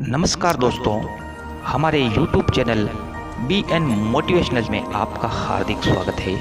नमस्कार दोस्तों, हमारे YouTube चैनल BN मोटिवेशनल में आपका हार्दिक स्वागत है।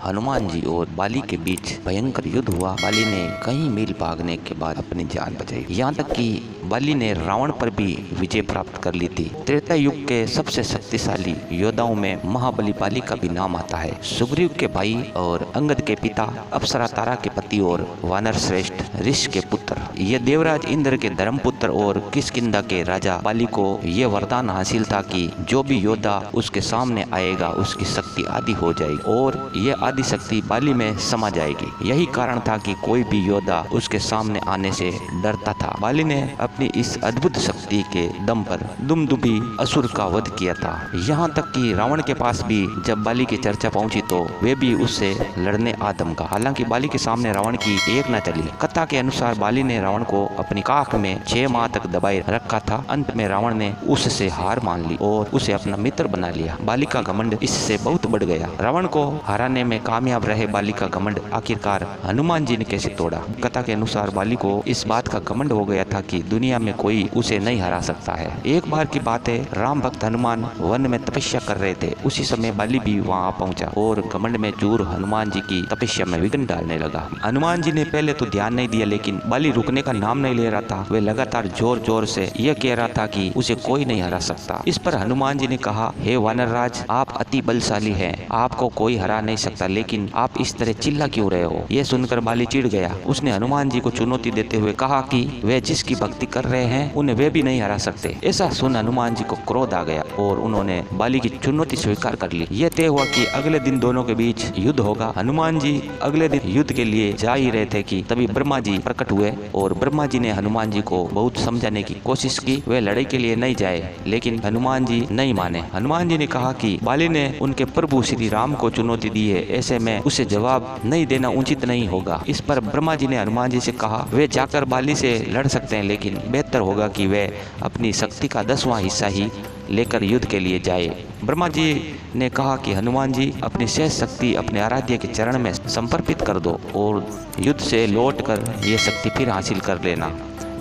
हनुमान जी और बाली के बीच भयंकर युद्ध हुआ। बाली ने कई मील भागने के बाद अपनी जान बचाई। यहाँ तक कि बाली ने रावण पर भी विजय प्राप्त कर ली थी। त्रेता युग के सबसे शक्तिशाली योद्धाओं में महाबली बाली का भी नाम आता है। सुग्रीव के भाई और अंगद के पिता, अप्सरा तारा के पति और वानर श्रेष्ठ ऋषि के पुत्र, ये देवराज इंद्र के धर्मपुत्र और किष्किंधा के राजा बाली को यह वरदान हासिल था कि जो भी योद्धा उसके सामने आएगा उसकी शक्ति आदि हो जाएगी और यह आदि शक्ति बाली में समा जाएगी। यही कारण था कि कोई भी योद्धा उसके सामने आने से डरता था। बाली ने अपनी इस अद्भुत शक्ति के दम पर दुमदुभी असुर का वध किया था। यहाँ तक कि रावण के पास भी जब बाली की चर्चा पहुंची तो वे भी उससे लड़ने आदमका। हालांकि बाली के सामने रावण की एक न चली। कथा के अनुसार बाली ने रावण को अपनी काख में 6 माह तक दबाए रखा था। अंत में रावण ने उससे हार मान ली और उसे अपना मित्र बना लिया। बाली का घमंड इससे बहुत बढ़ गया। रावण को हराने में कामयाब रहे बाली का घमंड आखिरकार हनुमान जी ने कैसे तोड़ा। कथा के अनुसार बाली को इस बात का घमंड हो गया था कि दुनिया में कोई उसे नहीं हरा सकता है। एक बार की बात है, राम भक्त हनुमान वन में तपस्या कर रहे थे। उसी समय बाली भी वहां पहुंचा और घमंड में चूर हनुमान जी की तपस्या में विघ्न डालने लगा। हनुमान जी ने पहले तो ध्यान नहीं दिया, लेकिन बाली रुकने का नाम नहीं ले रहा था। वे लगातार जोर जोर से यह कह रहा था कि उसे कोई नहीं हरा सकता। इस पर हनुमान जी ने कहा, हे वानर राज, आप अति बलशाली हैं, आपको कोई हरा नहीं सकता, लेकिन आप इस तरह चिल्ला क्यों रहे हो। यह सुनकर बाली चिढ़ गया। उसने हनुमान जी को चुनौती देते हुए कहा कि वे जिसकी भक्ति कर रहे हैं उन्हें वे भी नहीं हरा सकते। ऐसा सुन हनुमान जी को क्रोध आ गया और उन्होंने बाली की चुनौती स्वीकार कर ली। यह तय हुआ कि अगले दिन दोनों के बीच युद्ध होगा। हनुमान जी अगले दिन युद्ध के लिए जा ही रहे थे कि तभी ब्रह्मा जी प्रकट हुए और ब्रह्मा जी ने हनुमान जी को बहुत समझाने की कोशिश की। वे लड़ाई के लिए नहीं जाए, लेकिन हनुमान जी नहीं माने। हनुमान जी ने कहा कि बाली ने उनके प्रभु श्री राम को चुनौती दी है, ऐसे में उसे जवाब नहीं देना उचित नहीं होगा। इस पर ब्रह्मा जी ने हनुमान जी से कहा, वे जाकर बाली से लड़ सकते हैं, लेकिन बेहतर होगा कि वे अपनी शक्ति का 10वां हिस्सा ही लेकर युद्ध के लिए जाए। ब्रह्मा जी ने कहा कि हनुमान जी अपनी शेष शक्ति अपने आराध्य के चरण में समर्पित कर दो और युद्ध से लौटकर ये शक्ति फिर हासिल कर लेना।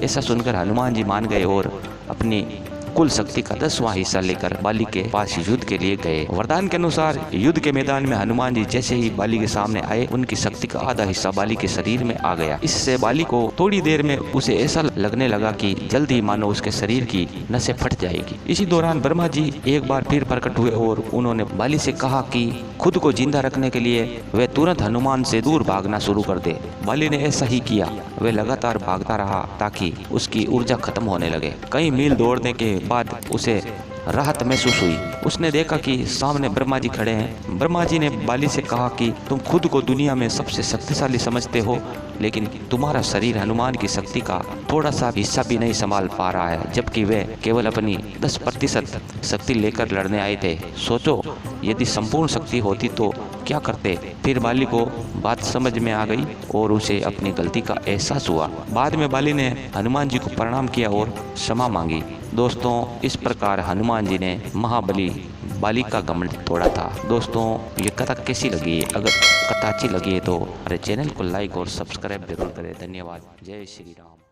ऐसा सुनकर हनुमान जी मान गए और अपनी कुल शक्ति का 10वां हिस्सा लेकर बाली के पास युद्ध के लिए गए। वरदान के अनुसार युद्ध के मैदान में हनुमान जी जैसे ही बाली के सामने आए, उनकी शक्ति का आधा हिस्सा बाली के शरीर में आ गया। इससे बाली को थोड़ी देर में उसे ऐसा लगने लगा कि जल्द ही मानो उसके शरीर की नसें फट जाएगी। इसी दौरान ब्रह्मा जी एक बार फिर प्रकट हुए और उन्होंने बाली से कहा कि खुद को जिंदा रखने के लिए वे तुरंत हनुमान से दूर भागना शुरू कर दे। बाली ने ऐसा ही किया। वे लगातार भागता रहा ताकि उसकी ऊर्जा खत्म होने लगे। कई मील दौड़ने के बाद उसे राहत महसूस हुई। उसने देखा कि सामने ब्रह्मा जी खड़े हैं। ब्रह्मा जी ने बाली से कहा कि तुम खुद को दुनिया में सबसे शक्तिशाली समझते हो, लेकिन तुम्हारा शरीर हनुमान की शक्ति का थोड़ा सा हिस्सा भी नहीं संभाल पा रहा है, जबकि वे केवल अपनी 10% शक्ति लेकर लड़ने आए थे। सोचो, यदि संपूर्ण शक्ति होती तो क्या करते। फिर बाली को बात समझ में आ गई और उसे अपनी गलती का एहसास हुआ। बाद में बाली ने हनुमान जी को प्रणाम किया और क्षमा मांगी। दोस्तों, इस प्रकार हनुमान जी ने महाबली बाली का घमंड तोड़ा था। दोस्तों, ये कथा कैसी लगी? अगर कथा अच्छी लगी है तो हमारे चैनल को लाइक और सब्सक्राइब जरूर करें। धन्यवाद। जय श्री राम।